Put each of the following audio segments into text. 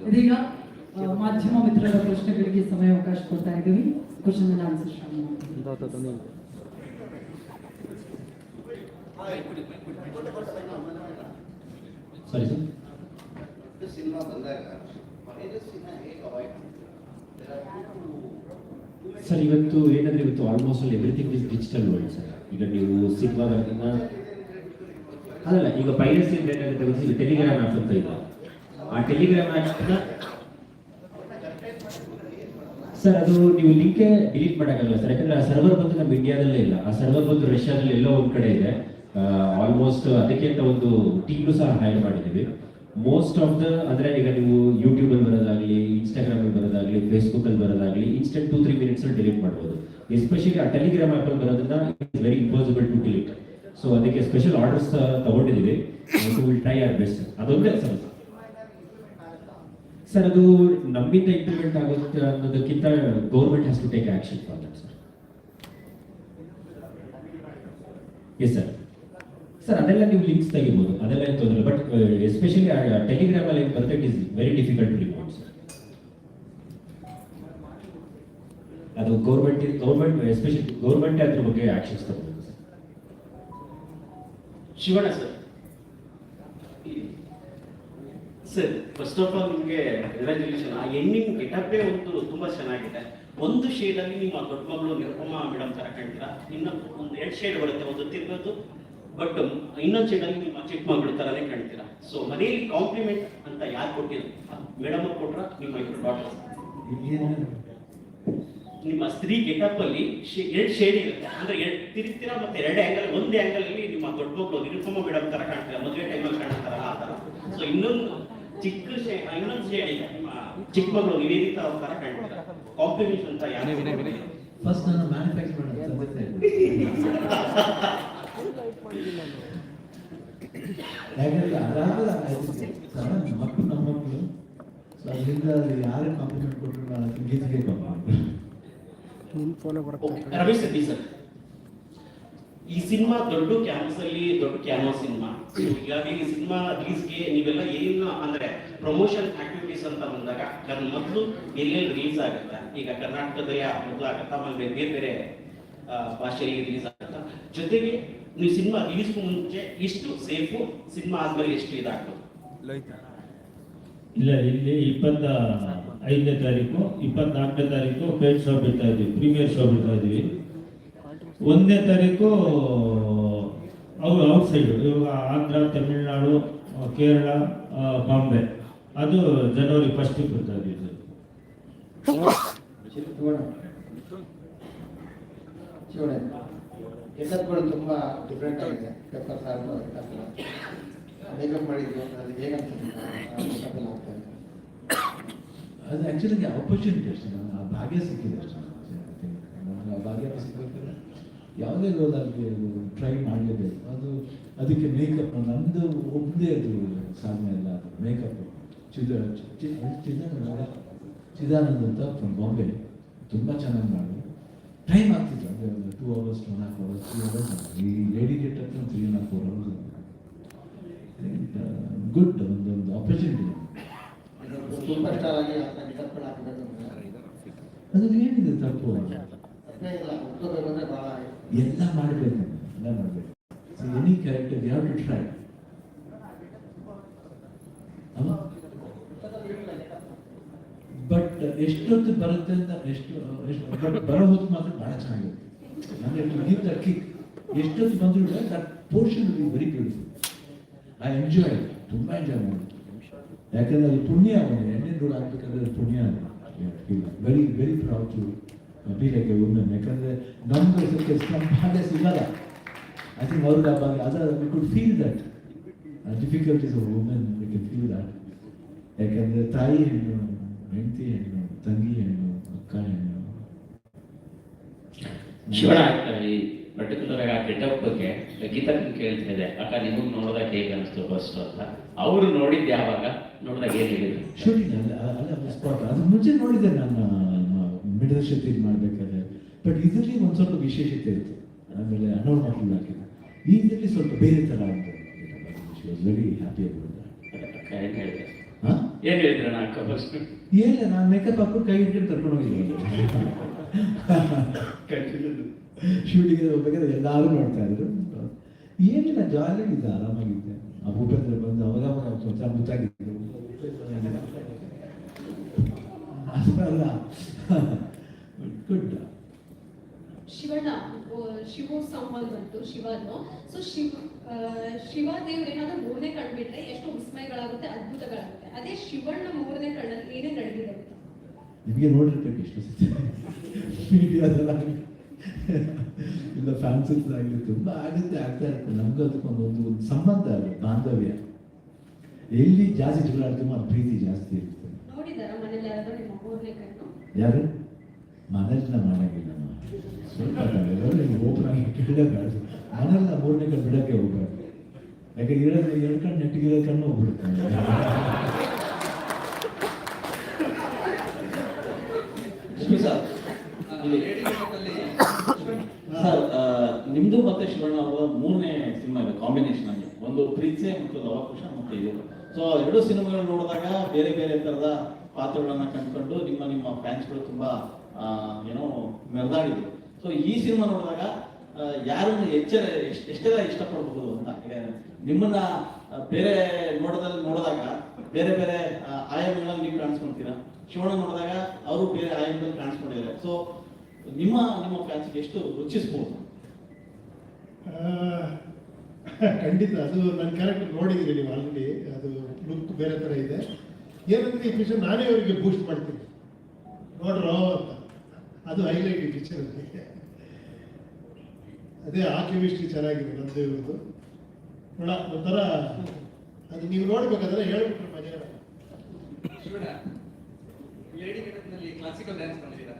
ಇದೀಗ ಮಾಧ್ಯಮ ಮಿತ್ರರ ಪ್ರಶ್ನೆಗಳಿಗೆ ಸಮಯಾವಕಾಶ ಕೊಡ್ತಾ ಇದ್ದೀವಿ. ಕ್ವಶನ್ ಅಂಡ್ ಆನ್ಸರ್ ಸರಿ ಸರ್ ಇವತ್ತು ಏನಂದ್ರೆ ಇವತ್ತು almost all everything is digital world sir. ಈಗ ನೀವು ಸಿನಿಮಾಗಳನ್ನ ಅಲ್ಲ, ಈಗ ಪೈರಸಿ ಏನಾಗುತ್ತೆ ಗೊತ್ತಿಲ್ಲ, ಟೆಲಿಗ್ರಾಮ್ ಆ್ಯಪ್ ಅಂತ ಇದೆ. ಆ ಟೆಲಿಗ್ರಾಮ್ ಆ್ಯಪ್ನ ಸರ್ ಅದು ನೀವು ಲಿಂಕೇ ಡಿಲೀಟ್ ಮಾಡೋಕ್ಕಾಗಲ್ಲ ಸರ್, ಯಾಕಂದ್ರೆ ಆ ಸರ್ವರ್ ಬಂದು ನಮ್ಮ ಇಂಡಿಯಾದಲ್ಲೇ ಇಲ್ಲ, ಆ ಸರ್ವರ್ ಬಂದು ರಷ್ಯಾದಲ್ಲಿ ಎಲ್ಲೋ ಒಂದು ಕಡೆ ಇದೆ. ಆಲ್ಮೋಸ್ಟ್ ಅದಕ್ಕೆ ಅಂತ ಒಂದು ಟೀಮ್ನು ಸಹ ಹೈರ್ ಮಾಡಿದ್ದೀವಿ. ಮೋಸ್ಟ್ ಆಫ್ ದ ಅಂದರೆ ಈಗ ನೀವು ಯೂಟ್ಯೂಬಲ್ಲಿ ಬರೋದಾಗಲಿ, ಇನ್ಸ್ಟಾಗ್ರಾಮಲ್ಲಿ ಬರೋದಾಗಲಿ, ಫೇಸ್ಬುಕ್ಕಲ್ಲಿ ಬರೋದಾಗಲಿ ಇನ್ಸ್ಟೆಂಟ್ 2-3 ಮಿನಿಟ್ಸಲ್ಲಿ ಡಿಲೀಟ್ ಮಾಡ್ಬೋದು. ಎಸ್ಪೆಷಲಿ ಆ ಟೆಲಿಗ್ರಾಮ್ ಆ್ಯಪಲ್ಲಿ ಬರೋದನ್ನ it's very impossible to delete. So ಅದಕ್ಕೆ ಸ್ಪೆಷಲ್ ಆರ್ಡರ್ಸ್ ತಗೊಂಡಿದ್ದೀವಿ. Will try our best. ಅದೊಂದೇ ಸರ್ ಅದು ನಮ್ಮಿಂದ ಇಂಪ್ಲಿಮೆಂಟ್ ಆಗುತ್ತೆ ಅನ್ನೋದಕ್ಕಿಂತ government has to take action for that sir. Yes sir. Sir ಅದೆಲ್ಲ ನೀವು ಲಿಂಕ್ಸ್ ತೆಗಿಬೋದು, ಅದೆಲ್ಲ ಏನು ತೊಂದರೆ. ಬಟ್ ಎಸ್ಪೆಷಲಿ ಟೆಲಿಗ್ರಾಮ್ ಅಲ್ಲಿ ಏನು ಬರುತ್ತೆ, it is very difficult to report sir. ಅದು ಗೌರ್ಮೆಂಟ್ ಎಸ್ಪೆಷಲಿ ಗೌರ್ಮೆಂಟ್ ಅದ್ರ ಬಗ್ಗೆ ಆಕ್ಷನ್ಸ್ ತಗೋಬೇಕು ಸರ್. Shivanna sir first of all ನಿಮಗೆ ಕಂಗ್ರ್ಯಾಚುಲೇಷನ್. ಆ ಹೆಣ್ಣಿನ ಗೆಟಪ್ಪೇ ಒಂದು ತುಂಬಾ ಚೆನ್ನಾಗಿದೆ. ಒಂದು ಶೇಡ್ ಅಲ್ಲಿ ನಿಮ್ಮ ದೊಡ್ಡ ಮಗಳು ನಿರುಪಮಾ ಮೇಡಮ್ ತರ ಕಾಣ್ತೀರಾ. ಇನ್ನು ಒಂದು 2 ಶೇಡ್ ಬರುತ್ತೆ, ಒಂದು ತಿರ್ಗೋದು, ಬಟ್ ಇನ್ನೊಂದು ಶೇಡ್ ಅಲ್ಲಿ ನಿಮ್ಮ ಚಿಕ್ಕ ಮಗಳು ತರನೇ ಕಾಣ್ತೀರಾ. ಸೊ ಮನೆಯಲ್ಲಿ ಕಾಂಪ್ಲಿಮೆಂಟ್ ಅಂತ ಯಾರು ಕೊಟ್ಟಿದ್ರು? ಮೇಡಮ್ ಅವ್ರು ಕೊಟ್ರ, ನಿಮ್ಮ ಇಬ್ಬರು ಡಾಟರ್ಸ್? ನಿಮ್ಮ ಸ್ತ್ರೀ ಗೆಟಪ್ ಅಲ್ಲಿ 2 ಶೇಡ್ ಇರುತ್ತೆ, ಅಂದ್ರೆ 2 ತಿರುಗ್ತೀರಾ, ಮತ್ತೆ 2 ಆಂಗಲ್, ಒಂದು ಆಂಗಲ್ ಅಲ್ಲಿ ನಿಮ್ಮ ದೊಡ್ಡ ಮಗಳು ನಿರುಪಮಾ ಮೇಡಮ್ ತರ ಕಾಣ್ತೀರಾ, ಮದುವೆ ಟೈಮಲ್ಲಿ ಕಾಣ್ತಾರಲ್ಲ ಆ ತರ. ಸೊ ಇನ್ನೊಂದು ಇನ್ನೊಂದು ಶೇಡ್ ಇದೆ, ನಿಮ್ಮ ಚಿಕ್ಕ ಮಗಳು ನಿವೇದಿತಾ ಅವ್ರ ತರ ಕಾಣ್ತೀರಾ. ಕಾಂಪ್ಲಿಮೆಂಟ್ ಅಂತ ಯಾರು? ಫಸ್ಟ್ ನಾನು ಮ್ಯಾನುಫ್ಯಾಕ್ಚರ್ ಯಾಕಂದ್ರೆ ಅದಾಗಲ್ಲ ಮಕ್ಕಳು ನಮ್ಮ ಮಕ್ಕಳು. ಸೊ ಅದರಿಂದ ಯಾರು ಕಾಂಪ್ಲಿಮೆಂಟ್ ಕೊಟ್ಟರು ನಾನು ಗೀತೆಗೆ ರಮೇಶ್ ಸರ್, ಈ ಸಿನಿಮಾ ದೊಡ್ಡ ಕ್ಯಾನ್ವಸ್ ಅಲ್ಲಿ ದೊಡ್ಡ ಕ್ಯಾನ್ವಸ್ ಸಿನಿಮಾ. ಹೀಗಾಗಿ ಈ ಸಿನಿಮಾ ರಿಲೀಸ್ಗೆ ನೀವೆಲ್ಲ ಏನು ಅಂದ್ರೆ ಪ್ರಮೋಷನ್ ಆಕ್ಟಿವಿಟೀಸ್ ಅಂತ ಬಂದಾಗ ಮೊದಲು ಎಲ್ಲೆಲ್ಲಿ ರಿಲೀಸ್ ಆಗುತ್ತೆ? ಈಗ ಕರ್ನಾಟಕದಲ್ಲಿ ಮೊದಲು ಆಗುತ್ತಾ, ಆಮೇಲೆ ಬೇರೆ ಬೇರೆ ಭಾಷೆಯಲ್ಲಿ ರಿಲೀಸ್ ಆಗುತ್ತಾ? ಜೊತೆಗೆ ನೀವು ಸಿನಿಮಾ ರಿಲೀಸ್ ಮುಂಚೆ ಎಷ್ಟು ಸೇಫು, ಸಿನಿಮಾ ಆದ್ಮೇಲೆ ಎಷ್ಟು ಇದಾಗ್ತದೆ? ಇಲ್ಲ, ಇಲ್ಲಿ 25ನೇ ತಾರೀಕು 24ನೇ ತಾರೀಕು ಪೇಡ್ ಶೋ ಬಿಡ್ತಾ ಇದ್ದೀವಿ, ಪ್ರೀಮಿಯರ್ ಶೋ ಬಿಡ್ತಾ ಇದ್ದೀವಿ. 1ನೇ ತಾರೀಕು ಅವರು ಔಟ್ ಸೈಡ್, ಇವಾಗ ಆಂಧ್ರ, ತಮಿಳುನಾಡು, ಕೇರಳ, ಬಾಂಬೆ, ಅದು ಜನವರಿ 1st ಬಿಡ್ತಾ ಇದ್ದೀವಿ ಸರ್. ಗೆಟಪ್ಗಳು ತುಂಬಾ ಡಿಫ್ರೆಂಟ್ ಆಗಿದೆ. ಮೇಕಪ್ ಮಾಡಿದ್ರು, ಅದು ಹೇಗಂತ ಅದು ಆ್ಯಕ್ಚುಲಿ ಆಪರ್ಚುನಿಟಿ ಅಷ್ಟೇ. ಆ ಭಾಗ್ಯ ಸಿಕ್ಕಿದೆ ಅಷ್ಟೇ. ಆ ಭಾಗ್ಯ ಸಿಗಬೇಕಾದ್ರೆ ಯಾವುದೇ ರೋಲಾಗಿ ಟ್ರೈ ಮಾಡಲೇಬೇಕು. ಅದಕ್ಕೆ ಮೇಕಪ್ ನಮ್ಮದು ಒಬ್ಬದೇ ಅದು ಸಾಧನೆ ಇಲ್ಲ. ಅದು ಮೇಕಪ್ ಚಿದಾನಂದ್ ಅಂತ ಫ್ರಮ್ ಬಾಂಬೆ ತುಂಬ ಚೆನ್ನಾಗಿ ಮಾಡಿ ಟೈಮ್ ಆಗ್ತಿತ್ತು. ಅಂದರೆ 2 hours 2.5 hours 3 hours. ಈ ಲೇಡಿ ಗೆಟಪ್ 3.5-4 hours. ಗುಡ್, ಒಂದು ಆಪರ್ಚುನಿಟಿ. ಸೂಪರ್ ಸ್ಟಾರ್ ಆಗಿ ಗೆಟಪ್ಗಳು ಹಾಕಬೇಕು ಅದು ಏನಿದೆ ತಪ್ಪು? ಎಲ್ಲ ಮಾಡಬೇಕು, ಎಲ್ಲ ಮಾಡಬೇಕು. Any character you have to try. But ಎಷ್ಟೊತ್ತು ಬರುತ್ತೆ ಅಂತ ಬಟ್ ಬರೋ ಹೊತ್ತು ಮಾತ್ರ ಭಾಳ ಚೆನ್ನಾಗಿರುತ್ತೆ. ನನಗೆ ಗಿವ್ ದ ಕಿಕ್. ಎಷ್ಟೊತ್ತು ಬಂದರೂ that portion will be very beautiful. I enjoy, ತುಂಬ ಎಂಜಾಯ್ ಮಾಡಿ. ಯಾಕಂದರೆ ಅದು ಪುಣ್ಯ. ಅವನಿಗೆ ಎಣ್ಣೆ ರೋಡ್ ಹಾಕ್ಬೇಕಂದ್ರೆ ಪುಣ್ಯ. Very very proud to be like a women. ಯಾಕಂದರೆ ನಮ್ಗೆ ಸಂಪಾದನೆ ಸಿಗಲ್ಲ. ಐ ಥಿಂಕ್ ಅವ್ರಿಗೆ ಅದರ we could feel that difficulties of women. We can feel that. ಯಾಕಂದರೆ ತಾಯಿ ಹೆಣ್ಣು, ಹೆಂಡತಿ ಹೆಣ್ಣು, ತಂಗಿ ಹೆಣ್ಣು, ಅಕ್ಕ ಹೆಣ್ಣು. ಶಿವಣ್ಣ, ಈ ಪರ್ಟಿಕ್ಯುಲರ್ ಆಗಿ ಆ ಗೆಟಪ್ ಬಗ್ಗೆ ಗೀತಾ ಕೇಳ್ತಾ ಇದೆ, ಅಕ್ಕ ನಿಮಗೆ ನೋಡಿದಾಗ ಹೇಗೆ ಅನಿಸ್ತು ಫಸ್ಟ್ ಅಂತ. ಅವರು ನೋಡಿದ್ದು ಯಾವಾಗ, ನೋಡಿದಾಗ ಏನು ಹೇಳಿದ್ರು? ಶೂಟಿಂಗ್ ಅಲ್ಲ ಸ್ಪಾಟ್. ಅದು ಮುಂಚೆ ನೋಡಿದ್ದೆ ನಾನು ಮಿಡಲ್ ಶಕ್ತಿ ಮಾಡಬೇಕಾದ್ರೆ. ಬಟ್ ಇದರಲ್ಲಿ ಒಂದು ಸ್ವಲ್ಪ ವಿಶೇಷತೆ ಇತ್ತು. ಆಮೇಲೆ ಅನ್ನೋರ್ ಮಕ್ಕಳು ಹಾಕಿದ್ರು. ಈಗಲ್ಲಿ ಸ್ವಲ್ಪ ಬೇರೆ ಥರ ಅಂತ ವೆರಿ ಹ್ಯಾಪಿ ಅಬೌಟ್ ಅಕ್ಕ ಏನ್ ಹೇಳಿದೆ? ಹಾಂ ಏನ್ ಹೇಳಿದ್ರ ನಾ ಅಕ್ಕ ಫಸ್ಟ್? ಏನಿಲ್ಲ, ನಾನು ಮೇಕಪ್ ಹಾಕೊಂಡು ಕೈ ಹಿಡ್ಕೊಂಡು ಕರ್ಕೊಂಡು ಹೋಗಿದ್ದೆ. ಶೂಟಿಗೆ ಹೋಗ್ಬೇಕಾದ್ರೆ ಎಲ್ಲರೂ ನೋಡ್ತಾ ಇದ್ರು. ಏನಿಲ್ಲ, ಜಾಲಿಯಾಗಿದ್ದೆ, ಆರಾಮಾಗಿದ್ದೆ. ಆ ಭೂಪೇಂದ್ರ ಬಂದು ಅವಾಗ ಸ್ವಲ್ಪ ಮುಚ್ಚಾಗಿದ್ರು. ಅಲ್ಲ ಗುಡ್. ಶಿವಣ್ಣ, ಶಿವು ಸಂವಾದ ಬಂತು ಶಿವನು. ಸೊ ಶಿವ ದೇವ್ರು ಏನಾದ್ರು ಮೂರನೇ ಕಣ್ಬಿಟ್ರೆ ಎಷ್ಟು ವಿಸ್ಮಯಗಳಾಗುತ್ತೆ, ಅದ್ಭುತಗಳಾಗುತ್ತೆ. ಅದೇ ಶಿವಣ್ಣ ಮೂರನೇ ಕಣ್ಣಲ್ಲಿ ಏನೇನು ನಡೆದಿದೆ ಗೊತ್ತಾ? ನಿಮಗೆ ನೋಡಿರ್ಬೇಕು ಎಷ್ಟು ಸತಿ ಮೀಡಿಯಾದಲ್ಲಾಗಲಿ ಇಲ್ಲ ಫ್ಯಾನ್ಸಸ್ ಆಗಲಿ ತುಂಬ ಆಗುತ್ತೆ, ಆಗ್ತಾ ಇರುತ್ತೆ. ನಮ್ಗೂ ಅದಕ್ಕೊಂದು ಸಂಬಂಧ ಅಲ್ಲ, ಬಾಂಧವ್ಯ. ಎಲ್ಲಿ ಜಾಸ್ತಿ ಜಗಳ ಆಡ್ತೀವೋ ಆ ಪ್ರೀತಿ ಜಾಸ್ತಿ ಇರುತ್ತೆ. ನೋಡಿದಾರ ಮನೇಲಿ ಯಾರಾದ್ರೂ ನಿಮ್ಮ ಮೂರನೇ ಕಣ್ಣು? ಯಾರು ಮನೇಲಿನ ಮಾಡಂಗಿಲ್ಲ, ಸ್ವಲ್ಪ ಓಪನ್ ಆಗಿ ಕೇಳಲೇಬಾರ್ದು. ಮನೆಯಲ್ಲ ಮೂರನೇ ಕಣ್ಣು ಬಿಡಕ್ಕೆ ಹೋಗ್ಬಾರ್ದು. ಯಾಕೆ ಇರೋದು 2 ಕಣ್ಣು ನೆಟ್ಟಿಗಿರೋ ಕಣ್ಣು ಹೋಗ್ಬಿಡುತ್ತೆ. ಸರ್, ನಿಮ್ದು ಮತ್ತೆ ಶಿವಣ್ಣ ಅವರ 3ನೇ ಸಿನಿಮಾ ಇದೆ ಕಾಂಬಿನೇಷನ್ ಆಗಿ. ಒಂದು ಪ್ರೀತ್ಸೆ ಮತ್ತು ಲವಕುಶ ಮತ್ತೆ ಇದು. ಸೊ 2 ಸಿನಿಮಾಗಳು ನೋಡಿದಾಗ ಬೇರೆ ಬೇರೆ ತರದ ಪಾತ್ರಗಳನ್ನ ಕಂಡುಕೊಂಡು ನಿಮ್ಮ ಫ್ಯಾನ್ಸ್ಗಳು ತುಂಬಾ ಏನೋ ಮೆರೆದಾಡಿದ್ರು. ಸೊ ಈ ಸಿನಿಮಾ ನೋಡಿದಾಗ ಯಾರನ್ನು ಎಷ್ಟೆಲ್ಲ ಇಷ್ಟಪಡಬಹುದು ಅಂತ. ಈಗ ನಿಮ್ಮನ್ನ ಬೇರೆ ನೋಡಿದಾಗ ಬೇರೆ ಬೇರೆ ಆಯಾಮಗಳಲ್ಲಿ ನೀವು ಕಾಣಿಸ್ಕೊಳ್ತೀರಾ. ಶಿವಣ್ಣ ನೋಡಿದಾಗ ಅವರು ಬೇರೆ ಆಯಾಮದಲ್ಲಿ ಕಾಣಿಸ್ಕೊಂಡಿದ್ದಾರೆ. ಸೊ ನಿಮ್ಮ ಫ್ಯಾನ್ಸ್ಗೆ ಎಷ್ಟು ರುಚಿಸಬಹುದು? ಖಂಡಿತ ಅದು ನನ್ನ ಕ್ಯಾರೆಕ್ಟರ್ ನೋಡಿದ್ದೀರಿ ನೀವು ಆಲ್ರೆಡಿ. ಅದು ಲುಕ್ ಬೇರೆ ಥರ ಇದೆ. ಏನಂದ್ರೆ ಈ ಪಿಕ್ಚರ್ ನಾನೇ ಅವರಿಗೆ ಬೂಸ್ಟ್ ಮಾಡ್ತೀನಿ, ನೋಡ್ರೋ ಅಂತ. ಅದು ಹೈಲೈಟ್ ಈ ಪಿಕ್ಚರಲ್ಲಿ. ಅದೇ ಆ ಕೆಮಿಸ್ಟ್ರಿ ಚೆನ್ನಾಗಿದೆ ನಂದು ಇರೋದು. ನೋಡ ಒಂಥರ ಅದು ನೀವು ನೋಡ್ಬೇಕಾದ್ರೆ ಹೇಳ್ಬಿಟ್ರೆ ಮಜಾ. ಕ್ಲಾಸಿಕಲ್ ಡ್ಯಾನ್ಸ್ ಮಾಡಿದ್ದೀರಾ?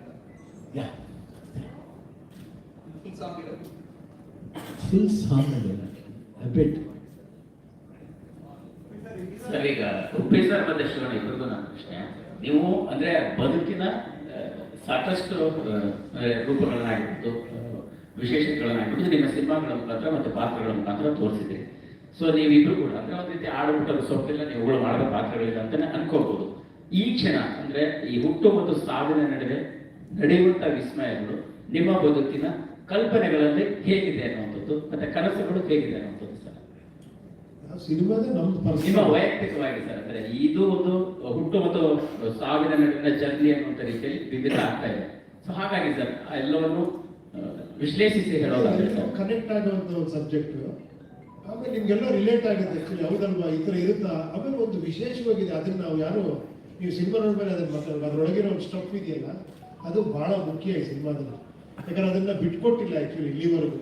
ಫುಲ್ ಸಾಂಗ್ ಅಬಿಟ್. ಸರ್, ಈಗ ಉಪ್ಪೇಶ್ ಸರ್ ಮತ್ತೆ ಶಿವಣ್ಣ ಇಬ್ಬರಿಗೂ ನನ್ನ ಪ್ರಶ್ನೆ. ನೀವು ಅಂದ್ರೆ ಬದುಕಿನ ಸಾಕಷ್ಟು ರೂಪಗಳನ್ನಾಗಿರ್ಬೋದು, ವಿಶೇಷಗಳನ್ನಾಗಿರ್ಬೋದು ನಿಮ್ಮ ಸಿನಿಮಾಗಳ ಮುಖಾಂತರ ಮತ್ತು ಪಾತ್ರಗಳ ಮುಖಾಂತರ ತೋರಿಸಿದ್ದೀರಿ. ಸೊ ನೀವಿಬ್ರು ಕೂಡ ಅಂದ್ರೆ ಒಂದು ರೀತಿ ಆಡುಬಿಟ್ಟದ ಸೊಪ್ಪಿಲ್ಲ, ನೀವುಗಳು ಮಾಡಿದ ಪಾತ್ರಗಳಿಲ್ಲ ಅಂತಾನೆ ಅನ್ಕೋಬಹುದು. ಈ ಕ್ಷಣ ಅಂದ್ರೆ ಈ ಹುಟ್ಟು ಮತ್ತು ಸಾವಿನ ನಡುವೆ ನಡೆಯುವಂತಹ ವಿಸ್ಮಯಗಳು ನಿಮ್ಮ ಬದುಕಿನ ಕಲ್ಪನೆಗಳಲ್ಲಿ ಹೇಗಿದೆ ಅನ್ನುವಂಥದ್ದು ಮತ್ತೆ ಕನಸುಗಳು ಹೇಗಿದೆ ಅನ್ನುವಂಥದ್ದು ಸರ್ ಸಿನಿಮಾದ ನಿಮ್ಮ ವೈಯಕ್ತಿಕವಾಗಿ ಸರ್. ಅಂದ್ರೆ ಇದು ಒಂದು ಹುಟ್ಟು ಮತ್ತು ಸಾವಿನ ನಡುವಿನ ಜರ್ನಿ ಅನ್ನುವಂಥ ರೀತಿಯಲ್ಲಿ ವಿವಿಧ ಆಗ್ತಾ ಇದೆ. ಸೊ ಹಾಗಾಗಿ ಸರ್ ಎಲ್ಲವನ್ನು ವಿಶ್ಲೇಷಿಸಿ ಹೇಳೋದಾದ್ರೆ ಕನೆಕ್ಟ್ ಆಗುವಂತ ಒಂದು ಸಬ್ಜೆಕ್ಟ್. ಆಮೇಲೆ ನಿಮ್ಗೆಲ್ಲ ರಿಲೇಟ್ ಆಗುತ್ತೆ ಆಕ್ಚುಲಿ. ಹೌದಲ್ವಾ, ಈ ತರ ಇರುತ್ತಾ. ಆಮೇಲೆ ಒಂದು ವಿಶೇಷವಾಗಿದೆ, ಅದನ್ನ ನಾವು ಯಾರು ನೀವು ಸಿನಿಮಾ ನೋಡ್ಮೇಲೆ ಅದನ್ನ ಮಾತಾಡೋದು, ಅದರೊಳಗಿರೋ ಒಂದು ಸ್ಟಫ್ ಇದೆಯಲ್ಲ ಅದು ಬಹಳ ಮುಖ್ಯ ಈ ಸಿನಿಮಾದಲ್ಲಿ. ಯಾಕಂದ್ರೆ ಅದನ್ನ ಬಿಟ್ಕೊಟ್ಟಿಲ್ಲ ಆಕ್ಚುಲಿ ಇಲ್ಲಿವರೆಗೂ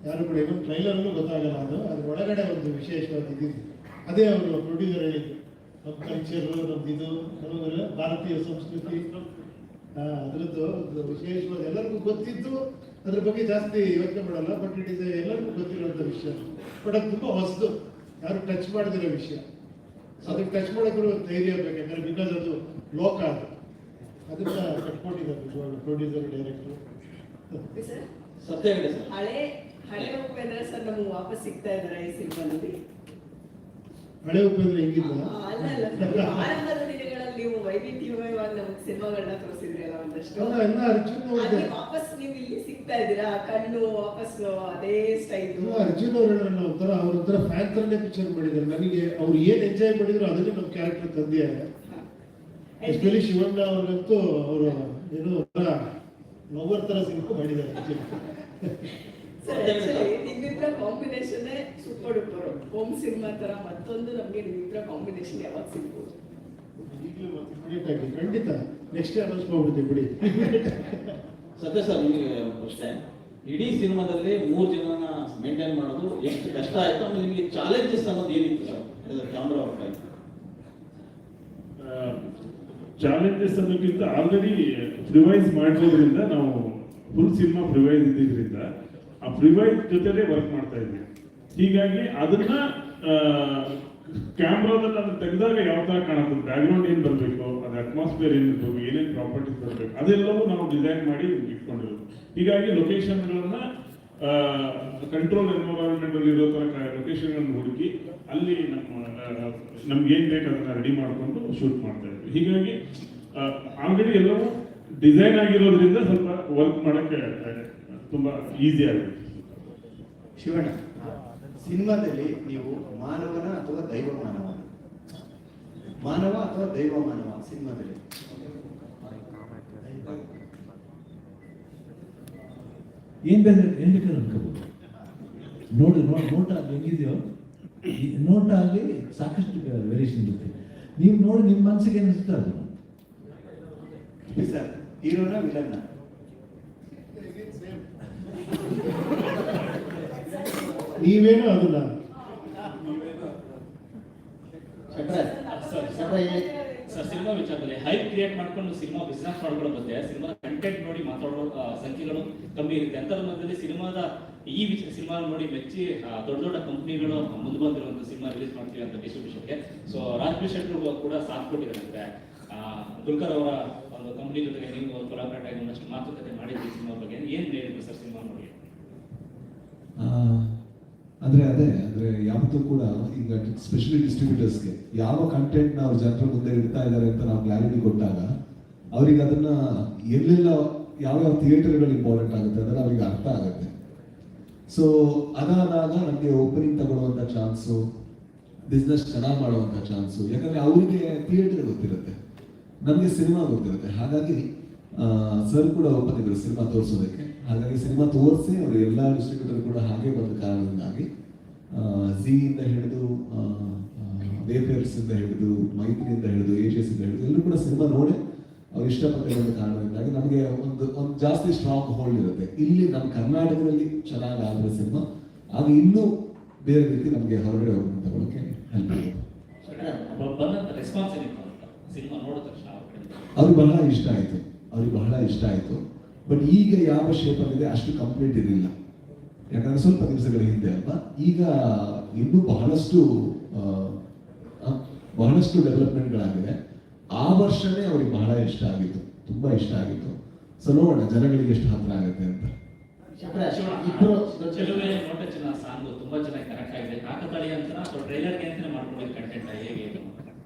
ಯಾರು ಕೂಡ. ಇವನ್ ಟ್ರೈಲರ್ಲ್ಲೂ ಗೊತ್ತಾಗಲ್ಲ ಅದು. ಅದ್ರ ಒಳಗಡೆ ಒಂದು ವಿಶೇಷವಾದ ಇದಿದೆ. ಅದೇ ಅವರು ಪ್ರೊಡ್ಯೂಸರ್ ಹೇಳಿದ್ರು, ನಮ್ಮ ಕಲ್ಚರ್ ನಮ್ದು ಇದು ನಮಗೆಲ್ಲ ಭಾರತೀಯ ಸಂಸ್ಕೃತಿ ಅದರದ್ದು ವಿಶೇಷವಾದ ಎಲ್ಲರಿಗೂ ಗೊತ್ತಿದ್ದು ಅದ್ರ ಬಗ್ಗೆ ಜಾಸ್ತಿ ಯೋಚನೆ ಮಾಡಲ್ಲ. ಬಟ್ ಇಟ್ ಇಸ್ ಎಲ್ಲರಿಗೂ ಗೊತ್ತಿರುವಂಥ ವಿಷಯ. ಬಟ್ ಅದು ತುಂಬ ಹೊಸದು, ಯಾರು ಟಚ್ ಮಾಡದಿರೋ ವಿಷಯ. ಅದಕ್ಕೆ ಟಚ್ ಮಾಡೋಕ್ಕೂ ಧೈರ್ಯ ಬೇಕು, ಯಾಕಂದ್ರೆ ಬಿಕಾಸ್ ಅದು ಲೋಕ ಅದು. ಅದನ್ನ ಕಟ್ಕೊಂಡಿದ್ದಾರೆ ಪ್ರೊಡ್ಯೂಸರ್ ಡೈರೆಕ್ಟರ್. ಸತ್ಯ ಹೇಳಿ ಸರ್. ಹಳೆ ಉಪೇಂದ್ರ ಸರ್ ನಮ್ಗೆ ವಾಪಸ್ ಸಿಗ್ತಾ ಇದಾರೆ ಈ ಸಿನಿಮಾದಲ್ಲಿ. ಹಳೆ ಉಪೇಂದ್ರ ಹೆಂಗಿಲ್ಲ ಅಲ್ಲ ಆರಂಭದ ದಿನಗಳಲ್ಲಿ ನೀವು ವೈವಿಧ್ಯಮಯವಾಗಿ ನಮ್ಗೆ ಸಿನಿಮಾಗಳನ್ನ ತೋರಿಸಿದ್ರಿ ಅಲ್ಲ ಒಂದಷ್ಟು. ಎಲ್ಲ ಅರ್ಜುನ್ ಅವ್ರಿಗೆ ವಾಪಸ್ ನೀವು ಇಲ್ಲಿ ಸಿಗ್ತಾ ಇದ್ದೀರಾ, ಕಣ್ಣು ವಾಪಸ್ ಅದೇ ಸ್ಟೈಲ್. ಅರ್ಜುನ್ ಅವ್ರ ಒಂಥರ ಅವ್ರ ಒಂಥರ ಫ್ಯಾನ್ ತರನೇ ಪಿಕ್ಚರ್ ಮಾಡಿದ್ದಾರೆ. ನನಗೆ ಅವ್ರು ಏನ್ ಎಂಜಾಯ್ ಮಾಡಿದ್ರು ಅದನ್ನೇ ನಮ್ಮ ಕ್ಯಾರೆಕ್ಟರ್ ತಂದಿದ್ದಾರೆ. ಎಸ್ಪೆಷಲಿ ಶಿವಣ್ಣ ಅವ್ರಿಗಂತೂ ಅವರು ಏನೋ ಒಂಥರ ಲವರ್ ತರ ಸಿನಿಮಾ ಮಾಡಿದ್ದಾರೆ. ನಿಮ್ಮಿಬ್ಬರ combination super duper. Home cinema ತರ ಮತ್ತೊಂದು ನಮ್ಗೆ ನಿಮ್ಮಿಬ್ಬರ ಕಾಂಬಿನೇಷನ್ ಯಾವಾಗ ಸಿಗ್ಬೋದು? ಖಂಡಿತ ನೆಕ್ಸ್ಟ್ ಅನೌನ್ಸ್ ಮಾಡ್ಬಿಡ್ತೀವಿ ಬಿಡಿ. ಸತ್ಯ ಸರ್, ನಿಮಗೆ ಅಷ್ಟೇ ಇಡೀ ಸಿನಿಮಾದಲ್ಲಿ 3 ಜನನ ಮೇಂಟೈನ್ ಮಾಡೋದು ಎಷ್ಟು ಕಷ್ಟ ಆಯ್ತು, ಆಮೇಲೆ ನಿಮಗೆ ಚಾಲೆಂಜಸ್ ಅನ್ನೋದು ಏನಿತ್ತು ಸರ್ ಕ್ಯಾಮ್ರಾ ಅವ್ರ? ಚಾಲೆಂಜಸ್ ಅನ್ನೋಕ್ಕಿಂತ ಆಲ್ರೆಡಿ ಪ್ರಿವೈಸ್ ಮಾಡಿರೋದ್ರಿಂದ ನಾವು ಫುಲ್ ಸಿನಿಮಾ ಪ್ರಿವೈಸ್ ಇದ್ದಿದ್ರಿಂದ ಆ ಪ್ರಿವೈಸ್ ಜೊತೆಲೇ ವರ್ಕ್ ಮಾಡ್ತಾ ಇದ್ವಿ. ಹೀಗಾಗಿ ಅದನ್ನ ಕ್ಯಾಮ್ರಾದಲ್ಲಿ ಅದನ್ನ ತೆಗೆದಾಗ ಯಾವ ತರ ಕಾಣುತ್ತೆ, ಬ್ಯಾಕ್ಗ್ರೌಂಡ್ ಏನ್ ಬರಬೇಕು, ಅದು ಅಟ್ಮಾಸ್ಫಿಯರ್ ಏನಿರ್ಬೇಕು, ಏನೇನು ಪ್ರಾಪರ್ಟೀಸ್ ಬರಬೇಕು, ಅದೆಲ್ಲವೂ ನಾವು ಡಿಸೈನ್ ಮಾಡಿ ಇಟ್ಕೊಂಡಿರೋದು. ಹೀಗಾಗಿ ಲೊಕೇಶನ್ಗಳನ್ನ ಕಂಟ್ರೋಲ್ ಎನ್ವೈರನ್ಮೆಂಟ್ ಅಲ್ಲಿ ಇರೋ ತರ ಲೊಕೇಶನ್ ಹುಡುಕಿ ಅಲ್ಲಿ ನಮ್ಗೆ ಏನ್ ಬೇಕು ಅದನ್ನ ರೆಡಿ ಮಾಡ್ಕೊಂಡು ಶೂಟ್ ಮಾಡ್ತಾ ಇದ್ವಿ. ಹೀಗಾಗಿ ಆಲ್ರೆಡಿ ಎಲ್ಲವೂ ಡಿಸೈನ್ ಆಗಿರೋದ್ರಿಂದ ಸ್ವಲ್ಪ ವರ್ಕ್ ಮಾಡಕ್ಕೆ ತುಂಬಾ ಈಸಿ ಆಗುತ್ತೆ. ಶಿವಣ್ಣ, ಸಿನಿಮಾದಲ್ಲಿ ನೀವು ಮಾನವನ ಅಥವಾ ದೈವ ಮಾನವ ಅಥವಾ ದೈವ ಮಾನವ ಸಿನಿಮಾದಲ್ಲಿ ಏನ್ ಬೇಕಾದ್ರೆ ಅನ್ಕೋಬಹುದು. ನೋಟ ಅಲ್ಲಿ ಹೆಂಗಿದೆಯೋ ನೋಟ ಅಲ್ಲಿ ಸಾಕಷ್ಟು ವೇರಿಯೇಷನ್ ಇರುತ್ತೆ. ನೀವು ನೋಡಿ ನಿಮ್ಮ ಮನಸ್ಸಿಗೆ ಏನಿಸುತ್ತೆ ಅದು. ಸರ್, ಹೀರೋನ ವಿಲನ್ನ? ನೀವೇನು ಅದನ್ನ ಸರ್, ಸಿನಿಮಾ ವಿಚಾರದಲ್ಲಿ ಹೈಪ್ ಕ್ರಿಯೇಟ್ ಮಾಡ್ಕೊಂಡು ಸಿನಿಮಾ ಬಿಸ್ನೆಸ್ ಮಾಡ್ಕೊಳ್ಳೋ ಬದಲು ಸಿನಿಮಾ ಕಂಟೆಂಟ್ ನೋಡಿ ಮಾತಾಡೋ ಸಂಖ್ಯೆಗಳು ಕಮ್ಮಿ ಇರುತ್ತೆ. ಅಂತರ ಮಧ್ಯದಲ್ಲಿ ಸಿನಿಮಾದ ಸಿನಿಮಾ ನೋಡಿ ಮೆಚ್ಚಿ ದೊಡ್ಡ ದೊಡ್ಡ ಕಂಪ್ನಿಗಳು ಮುಂದೆ ಬಂದಿರುವಂತ ಸಿನಿಮಾ ರಿಲೀಸ್ ಮಾಡ್ತೀವಿ ಅಂತ ಡಿಸ್ಟ್ರಿಬ್ಯೂಷನ್ಗೆ. ಸೊ ರಾಜ್ಬಿ ಶೆಟ್ಟರು ಕೂಡ ಸಾಥ್ ಕೊಟ್ಟಿದ್ದಾರೆ. ದುಲ್ಕರ್ ಅವರ ಒಂದು ಕಂಪ್ನಿ ಜೊತೆಗೆ ನೀವು ಕೊಲಾಬ್ರೇಟ್ ಆಗಿ ಒಂದಷ್ಟು ಮಾತುಕತೆ ಮಾಡಿದ್ರಿ ಸಿನಿಮಾ ಬಗ್ಗೆ. ಏನ್ ಹೇಳಿದ್ರು ಸರ್ ಸಿನಿಮಾ ನೋಡಿ? ಅಂದ್ರೆ ಯಾವತ್ತೂ ಕೂಡ ಈಗ ಸ್ಪೆಷಲಿ ಡಿಸ್ಟ್ರಿಬ್ಯೂಟರ್ಸ್ಗೆ ಯಾವ ಕಂಟೆಂಟ್ ನಾವು ಜನರ ಮುಂದೆ ಇಡ್ತಾ ಇದ್ದಾರೆ ಅಂತ ನಾವು ಕ್ಲಾರಿಟಿ ಕೊಟ್ಟಾಗ ಅವ್ರಿಗೆ ಅದನ್ನ ಎಲ್ಲೆಲ್ಲ ಯಾವ್ಯಾವ ಥಿಯೇಟರ್ಗಳು ಇಂಪಾರ್ಟೆಂಟ್ ಆಗುತ್ತೆ ಅದನ್ನ ಅವ್ರಿಗೆ ಅರ್ಥ ಆಗುತ್ತೆ. ಸೊ ಅದಾದಾಗ ನಮಗೆ ಓಪನಿಂಗ್ ತಗೊಳ್ಳುವಂಥ ಚಾನ್ಸು, ಬಿಸ್ನೆಸ್ ಚೆನ್ನಾಗಿ ಮಾಡುವಂಥ ಚಾನ್ಸು. ಯಾಕಂದ್ರೆ ಅವರಿಗೆ ಥಿಯೇಟರ್ ಗೊತ್ತಿರುತ್ತೆ, ನಮಗೆ ಸಿನಿಮಾ ಗೊತ್ತಿರುತ್ತೆ. ಹಾಗಾಗಿ ಸರ್ ಕೂಡ ಒಪ್ಪದಿದ್ರು ಸಿನಿಮಾ ತೋರಿಸೋದಕ್ಕೆ. ಹಾಗಾಗಿ ಸಿನಿಮಾ ತೋರಿಸಿ ಅವರು ಎಲ್ಲ ಡಿಸ್ಟ್ರಿಬ್ಯೂಟರ್ ಕೂಡ ಹಾಗೆ ಬಂದ ಕಾರಣದಿಂದಾಗಿ ಝೀಯಿಂದ ಹಿಡಿದು ವೇಫೇರ್ಸ್ ಇಂದ ಹಿಡಿದು ಮೈತ್ರಿಯಿಂದ ಹಿಡಿದು ಏಜಿಯಸ್ ಇಂದ ಹಿಡಿದು ಎಲ್ಲರೂ ಕೂಡ ಸಿನಿಮಾ ನೋಡಿ ಅವ್ರು ಇಷ್ಟಪಟ್ಟಿರೋ ಕಾರಣದಿಂದಾಗಿ ನಮಗೆ ಒಂದು ಜಾಸ್ತಿ ಸ್ಟ್ರಾಂಗ್ ಹೋಲ್ಡ್ ಇರುತ್ತೆ. ಇಲ್ಲಿ ನಮ್ಮ ಕರ್ನಾಟಕದಲ್ಲಿ ಚೆನ್ನಾಗಿ ಆದ್ರೆ ಸಿನಿಮಾ ಆಗ ಇನ್ನೂ ಬೇರೆ ರೀತಿ ನಮಗೆ ಹೊರಗಡೆ ಹೋಗಿ ತಗೊಳ್ಳೋಕೆ ಹೆಲ್ಪ್ ಆಗುತ್ತೆ. ಅವ್ರಿಗೆ ಬಹಳ ಇಷ್ಟ ಆಯ್ತು. ಬಟ್ ಈಗ ಯಾವ ಶೇಪಲ್ಲಿದೆ ಅಷ್ಟು ಕಂಪ್ಲೀಟ್ ಇರಲಿಲ್ಲ, ಯಾಕಂದ್ರೆ ಸ್ವಲ್ಪ ದಿವಸಗಳ ಹಿಂದೆ ಅಲ್ವಾ. ಈಗ ಇನ್ನೂ ಬಹಳಷ್ಟು ಡೆವಲಪ್ಮೆಂಟ್ಗಳಾಗಿದೆ. ಆ ವರ್ಷನೇ ಅವ್ರಿಗೆ ಬಹಳ ಇಷ್ಟ ಆಗಿತ್ತು, ತುಂಬಾ ಇಷ್ಟ ಆಗಿತ್ತು. ಸೊ ನೋಡೋಣ ಜನಗಳಿಗೆ ಎಷ್ಟು ಹತ್ರ ಆಗುತ್ತೆ ಅಂತ. ಸಾಂಗ್ ತುಂಬಾ ಚೆನ್ನಾಗಿ ಕನೆಕ್ಟ್ ಆಗಿದೆ. ಕಾಕತಾಳಿ ಅಂತ ಅಥವಾ ಟ್ರೈಲರ್ಗೆ ಅಂತಾನೆ ಮಾಡ್ಕೊಂಡಿದ್ದ ಕಂಟೆಂಟ್ ಹೇಗೆ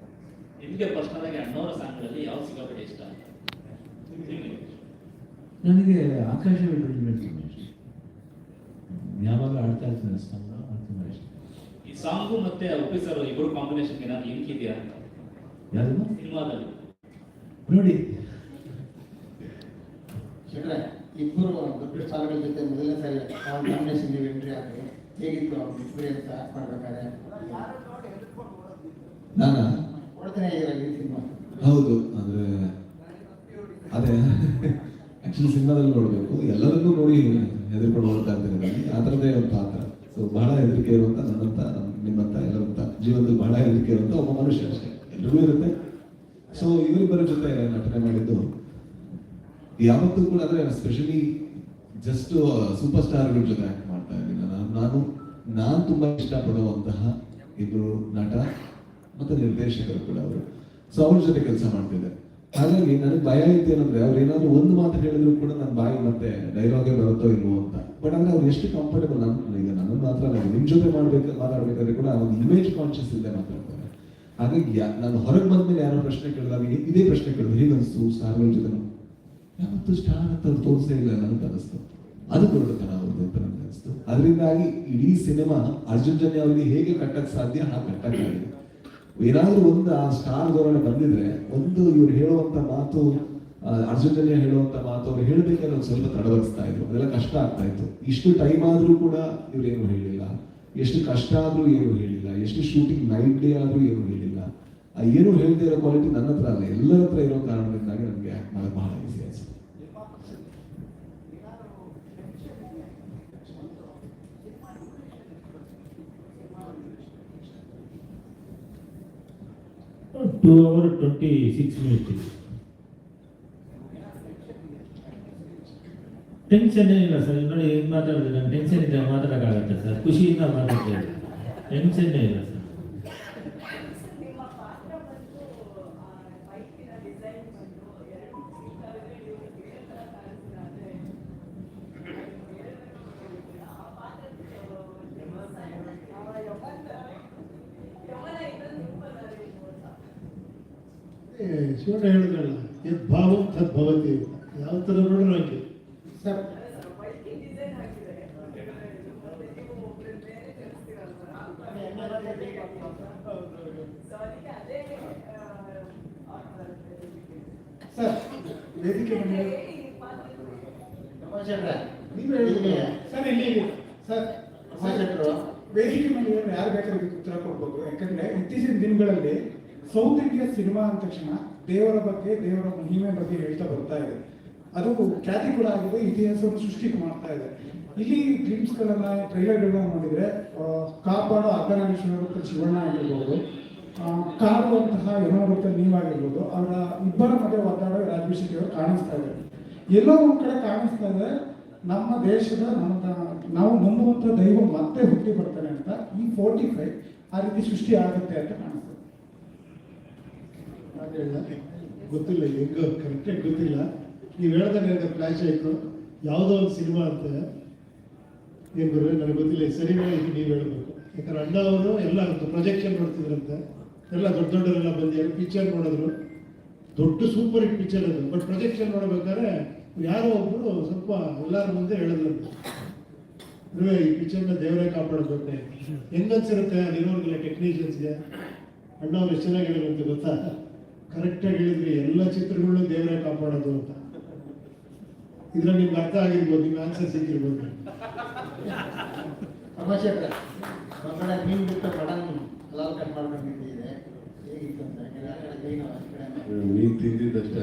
ನಿಮಗೆ ಪರ್ಸನಲ್ ಆಗಿ ಅಣ್ಣವರ ಸಾಂಗ್ಗಳಲ್ಲಿ ಯಾವ ಸಿಕ್ಕಾಪಟ್ಟೆ ಇಷ್ಟ? ನನಗೆ ಆಕಾಶ ತುಂಬಾ ಇಷ್ಟ, ಯಾವಾಗ ಆಡ್ತಾ ಇರ್ತೀನಿ ಸಾಂಗ್, ತುಂಬಾ ಇಷ್ಟ. ಈ ಸಾಂಗು ಮತ್ತೆ ಉಪಿ ಸರ್ ಇಬ್ಬರು ಕಾಂಬಿನೇಷನ್ ಏನಾದ್ರು ಲಿಂಕ್ ಇದೆಯಾ ಅಂತ ಯಾವುದು ಸಿನಿಮಾದಲ್ಲಿ ನೋಡಿ? ಇಬ್ಬರು ದೊಡ್ಡ ಸ್ಟಾರ್ಗಳ ಜೊತೆ ಮೊದಲನೇ ಸಾರಿ ಕಾಂಬಿನೇಷನ್ ಎಂಟ್ರಿ ಆಗಿ ಹೇಗಿತ್ತು ಅವ್ರ ಎಕ್ಸ್ಪೀರಿಯನ್ಸ್ ಆಕ್ಟ್ ಮಾಡ್ಬೇಕಾದ್ರೆ? ನಾನು ನೋಡ್ತಾನೆ ಈ ಸಿನಿಮಾ. ಹೌದು, ಅಂದ್ರೆ ಅದೇ ಆಕ್ಚುಲಿ ಸಿನಿಮಾದಲ್ಲಿ ನೋಡ್ಬೇಕು, ಎಲ್ಲರನ್ನೂ ನೋಡಿ ಹೆದರ್ಕೊಂಡು ಹೋಗ್ತಾ ಇರ್ತೀನಿ. ಆ ಥರದೇ ಒಂದು ಪಾತ್ರ. ಸೊ ಬಹಳ ಹೆದರಿಕೆ ಇರುವಂತ ನನ್ನಂತ, ನಿಮ್ಮಂತ, ಎಲ್ಲರಂತ ಜೀವನದಲ್ಲಿ ಬಹಳ ಹೆದರಿಕೆ ಇರುವಂತ ಒಬ್ಬ ಮನುಷ್ಯ ಅಷ್ಟೇ, ಎಲ್ರಿಗೂ ಇರುತ್ತೆ. ಸೊ ಇವರಿಬ್ಬರ ಜೊತೆ ನಟನೆ ಮಾಡಿದ್ದು ಯಾವತ್ತೂ ಕೂಡ ಅಂದ್ರೆ ಸ್ಪೆಷಲಿ ಜಸ್ಟ್ ಸೂಪರ್ ಸ್ಟಾರ್ಗಳ ಜೊತೆ ಆಕ್ಟ್ ಮಾಡ್ತಾ ಇದ್ದೀನಿ ನಾನು ತುಂಬಾ ಇಷ್ಟಪಡುವಂತಹ ಇಬ್ಬರು ನಟ ಮತ್ತೆ ನಿರ್ದೇಶಕರು ಕೂಡ ಅವರು. ಸೊ ಅವ್ರ ಜೊತೆ ಕೆಲಸ ಮಾಡ್ತಿದ್ದೆ. ಹಾಗಾಗಿ ನನಗೆ ಭಯ ಇತ್ತು ಏನಂದ್ರೆ ಅವ್ರು ಏನಾದ್ರು ಒಂದು ಮಾತು ಹೇಳಿದ್ರು ಕೂಡ ನನ್ನ ಬಾಯಿ ಮತ್ತೆ ಡೈಲಾಗೇ ಬರುತ್ತೋ ಇಲ್ವೋ ಅಂತ. ಬಟ್ ಅಂದ್ರೆ ಅವ್ರು ಎಷ್ಟು ಕಂಫರ್ಟಬಲ್, ಈಗ ನನ್ನನ್ನು ಮಾತ್ರ ಅಲ್ಲ, ನಿಮ್ ಜೊತೆ ಮಾತಾಡ್ಬೇಕಾದ್ರೆ ಕೂಡ ಒಂದು ಇಮೇಜ್ ಕಾನ್ಶಿಯಸ್ ಇಲ್ಲದೆ ಮಾತಾಡ್ತಾರೆ. ಹಾಗಾಗಿ ನಾನು ಹೊರಗೆ ಬಂದ್ಮೇಲೆ ಯಾರೋ ಪ್ರಶ್ನೆ ಕೇಳಿದಾಗ ಇದೇ ಪ್ರಶ್ನೆ ಕೇಳಿದ್ರು, ಹೇಗನ್ನಿಸ್ತು ಸ್ಟಾರ್ಗಳ ಜೊತೆ? ಯಾವತ್ತು ಸ್ಟಾರ್ ಅಂತ ಅವ್ರು ತೋರಿಸೇ ಇಲ್ಲ ನನಗೆ ಅನಿಸ್ತು. ಅದು ದೊಡ್ಡತನ ಅವ್ರದ್ದು ಅಂತ ನನಗೆ ಅನಿಸ್ತು. ಅದರಿಂದಾಗಿ ಇಡೀ ಸಿನಿಮಾ ಅರ್ಜುನ್ ಜನ್ಯ ಅವರಿಗೆ ಹೇಗೆ ಕಟ್ಟಕ್ಕೆ ಸಾಧ್ಯ ಹಾಗೆ ಕಟ್ಟಕ್ಕಾಗಿದೆ. ಏನಾದ್ರೂ ಒಂದು ಆ ಸ್ಟಾರ್ ಧೋರಣೆ ಬಂದಿದ್ರೆ, ಒಂದು ಇವ್ರು ಹೇಳುವಂತ ಮಾತು, ಅರ್ಜುನ್ ಜನ್ಯ ಹೇಳುವಂತ ಮಾತು ಅವ್ರು ಹೇಳ್ಬೇಕಾದ್ರೆ ಒಂದು ಸ್ವಲ್ಪ ತಡವರಿಸ್ತಾ ಇದ್ರು, ಅದೆಲ್ಲ ಕಷ್ಟ ಆಗ್ತಾ ಇತ್ತು. ಇಷ್ಟು ಟೈಮ್ ಆದ್ರೂ ಕೂಡ ಇವ್ರೇನು ಹೇಳಿಲ್ಲ, ಎಷ್ಟು ಕಷ್ಟ ಆದ್ರೂ ಏನು ಹೇಳಿಲ್ಲ, ಎಷ್ಟು ಶೂಟಿಂಗ್ ನೈಟ್ ಡೇ ಆದ್ರೂ ಏನು ಹೇಳಿಲ್ಲ. ಏನು ಹೇಳದೇ ಇರೋ ಕ್ವಾಲಿಟಿ ನನ್ನ ಹತ್ರ ಅಲ್ಲ, ಎಲ್ಲರ ಹತ್ರ ಇರೋ ಕಾರಣದಿಂದಾಗಿ ನನಗೆ ಆಕ್ಟ್ ಮಾಡೋದು ಬಹಳ ಈಸಿ ಆಯ್ತು. Two hours 26 minutes. ಟೆನ್ಷನ್ ಏನಿಲ್ಲ ಸರ್. ನೋಡಿ ಏನು ಮಾತಾಡಿದ್ರೆ ನಾನು ಟೆನ್ಷನ್ ಇದ್ದಾಗ ಮಾತಾಡೋಕ್ಕಾಗತ್ತೆ ಸರ್, ಖುಷಿಯಿಂದ ಮಾತಾಡ್ತಾ ಇದ್ದೀನಿ, ಟೆನ್ಷನ್ನೇ ಇಲ್ಲ ಸರ್. ಶಿವಣ್ಣ ಹೇಳಿದ್ರಲ್ಲ ಯದ್ ಭಾವಂ ತದ್ ಭವತಿ, ಯಾವ ಥರ ನೋಡಿದ್ರು ಹಾಗೆ. ಸರ್ ಸರ್ ವೇದಿಕೆ ಮೇಲೆ ತಮಾಷೆಡ್ರೆ ನೀವು ಹೇಳಿದ್ರಿ ಸರ್ ಇಲ್ಲಿ ಸರ್ ತಮಾಷೆಡ್ರು ವೇದಿಕೆ ಮೇಲೆ ಯಾರು ಬೇಕಾದ್ರೂ ಇದಕ್ಕೆ ಉತ್ತರ ಕೊಡ್ಬೋದು. ಯಾಕಂದ್ರೆ ಇತ್ತೀಚಿನ ದಿನಗಳಲ್ಲಿ ಸೌತ್ ಇಂಡಿಯಾ ಸಿನಿಮಾ ಅಂದ ತಕ್ಷಣ ದೇವರ ಬಗ್ಗೆ, ದೇವರ ಮಹಿಮೆ ಬಗ್ಗೆ ಹೇಳ್ತಾ ಬರ್ತಾ ಇದೆ. ಅದು ಖ್ಯಾತಿ ಕೂಡ ಆಗಿದೆ, ಇತಿಹಾಸವನ್ನು ಸೃಷ್ಟಿ ಮಾಡ್ತಾ ಇದೆ. ಇಲ್ಲಿ ಗ್ಲಿಮ್ಸ್ಗಳನ್ನ, ಟ್ರೈಲರ್ಗಳನ್ನ ನೋಡಿದ್ರೆ ಕಾಪಾಡೋ ಅರ್ಧನಾಗೇಶ್ವರ ಶಿವಣ್ಣ ಆಗಿರ್ಬೋದು, ಕಾಡುವಂತಹ ಯಮವೃತ್ತ ನೀವಾಗಿರ್ಬೋದು, ಅವರ ಇಬ್ಬರ ಮಧ್ಯೆ ಒತ್ತಾಡೋ ರಾಜೇಶ್ ಅವರು ಕಾಣಿಸ್ತಾ ಇದೆ. ಎಲ್ಲೋ ಒಂದ್ ಕಡೆ ಕಾಣಿಸ್ತಾ ಇದೆ ನಮ್ಮ ದೇಶದ ನಾವು ನಂಬುವಂತ ದೈವ ಮತ್ತೆ ಹುಟ್ಟಿ ಬರ್ತಾನೆ ಅಂತ. ಈ 45 ಆ ರೀತಿ ಸೃಷ್ಟಿ ಆಗುತ್ತೆ ಅಂತ ಕಾಣಿಸ್ತದೆ. ಗೊತ್ತಿಲ್ಲ, ಹೆಂಗ ಕರೆಕ್ಟಾಗಿ ಗೊತ್ತಿಲ್ಲ. ನೀವು ಹೇಳ್ದಾಗ ನನಗೆ ಫ್ಲಾಶ್ ಆಯಿತು, ಯಾವುದೋ ಒಂದು ಸಿನಿಮಾ ಅಂತ. ಏನು ಬರೋ ನನಗೆ ಗೊತ್ತಿಲ್ಲ, ಸರಿನಾ ಇದು ನೀವು ಹೇಳಬೇಕು. ಯಾಕಂದ್ರೆ ಅಣ್ಣ ಅವರು ಎಲ್ಲ ಪ್ರೊಜೆಕ್ಷನ್ ನೋಡ್ತಿದ್ರಂತೆ, ಎಲ್ಲ ದೊಡ್ಡ ದೊಡ್ಡವರೆಲ್ಲ ಬಂದು ಪಿಕ್ಚರ್ ನೋಡಿದ್ರು. ದೊಡ್ಡ ಸೂಪರ್ ಹಿಟ್ ಪಿಕ್ಚರ್ ಅದು. ಬಟ್ ಪ್ರೊಜೆಕ್ಷನ್ ನೋಡ್ಬೇಕಾದ್ರೆ ಯಾರೋ ಒಬ್ಬರು ಸ್ವಲ್ಪ ಎಲ್ಲರ ಮುಂದೆ ಹೇಳಿದ್ರಂತೆ, ಈ ಪಿಕ್ಚರ್ನ ದೇವರೇ ಕಾಪಾಡಬೇಕು. ಹೆಂಗನ್ಸಿರುತ್ತೆ ಅಲ್ಲಿರೋರ್ಗೆಲ್ಲ ಟೆಕ್ನಿಷಿಯನ್ಸ್ಗೆ. ಅಣ್ಣ ಅವ್ರು ಎಷ್ಟು ಚೆನ್ನಾಗಿ ಹೇಳಿದ್ರಂತೆ ಗೊತ್ತಾ, ಕರೆಕ್ಟಾಗಿ ಹೇಳಿದ್ರಿ, ಎಲ್ಲ ಚಿತ್ರಗಳನ್ನೂ ದೇವರೇ ಕಾಪಾಡೋದು ಅಂತ. ಇದ್ರಲ್ಲಿ ನಿಮ್ಗೆ ಅರ್ಥ ಆಗಿರ್ಬೋದು, ನಿಮ್ಗೆ ಆನ್ಸರ್ ಸಿಕ್ಕಿರ್ಬೋದು. ತಮಾಷೆ ಮೀನು ಬಿಟ್ಟು ಮಟನ್ ಹಲಾಲ್ ಕಟ್ ಮಾಡ್ಕೊಂಡಿದ್ದೀವಿ, ಹೇಗಿತ್ತು ಅಂತ. ಮೀನು ತಿಂದಿದ್ದಷ್ಟೇ